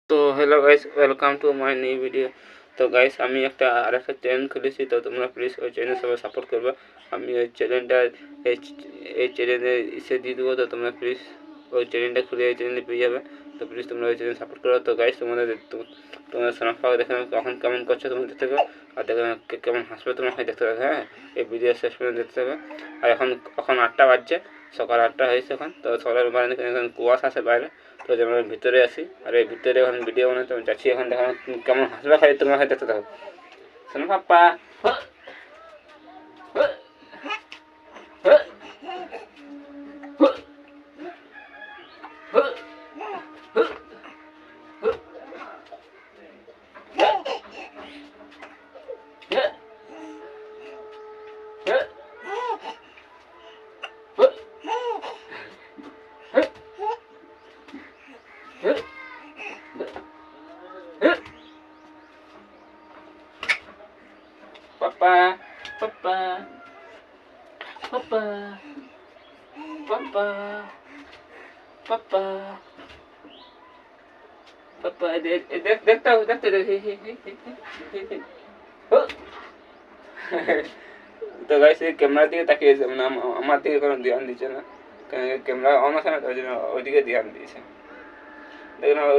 তো hello guys, welcome to my new video. তো guys, আমি আরেকটা চ্যানেল খুলেছি, তো তোমরা প্লিজ ওই চ্যানেল সবাই সাপোর্ট করবে। আমি ওই চ্যানেলটা এই চ্যানেলে এসে দিয়ে দেবো, তো তোমরা প্লিজ ওই চ্যানেলটা খুলে এই চ্যানেলে পেয়ে যাবে। তো প্লিজ তোমরা ওই চ্যানেল সাপোর্ট করো। তো গাইস, তোমাদের সোনাফাকে দেখে কখন কেমন করছো তোমরা দেখতে পাবে, আর দেখে কেমন হাসবে তোমরা দেখতে পাবে। হ্যাঁ, এই ভিডিও শেষ পর্যন্ত দেখতে পাবে। আর এখন 8টা বাজছে, সকাল 8টা হয়েছে এখন। তো সকালের বাইরে এখন কুয়াশা আছে বাইরে, তো যেমন ভিতরে আসি, আর এই ভিতরে এখন ভিডিও বানাতে যাচ্ছি। এখন দেখো কেমন হাসবে, খাই তোমরা খাই দেখতে থাকো। শোনো পাপ্পা, পাপ্পা, পাপ্পা, পাপ্পা, পাপ্পা, পাপ্পা, পাপ্পা, দেখতে তো গাইস, এই ক্যামেরার দিকে তাকিয়েছে, মানে আমার দিকে কোনো ধ্যান দিচ্ছে না। ক্যামেরা অন আছে না, ওই জন্য ওইদিকে ধ্যান দিয়েছে। দেখুন